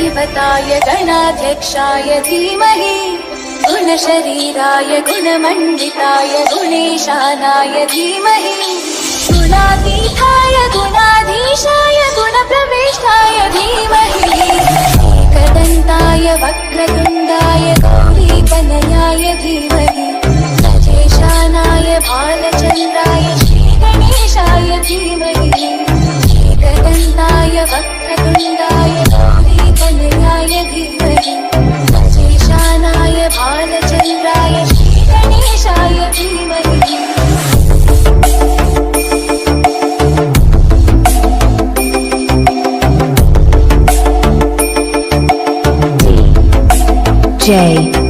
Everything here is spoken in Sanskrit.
गणदेवताय गणाध्यक्षाय धीमहि गुणशरीराय गुणमण्डिताय गुणेशानाय धीमहि गुणातीताय गुणाधीशाय गुणप्रविष्टाय धीमहि एकदन्ताय वक्रतुण्डाय गौरीतनयाय धीमहि गजेशानाय भालचन्द्राय श्रीगणेशाय धीमहि एकदन्ताय वक्रतुण्डाय गौरीतनयाय धीमहि गजेशानाय भालचन्द्राय श्रीगणेशाय धीमहि J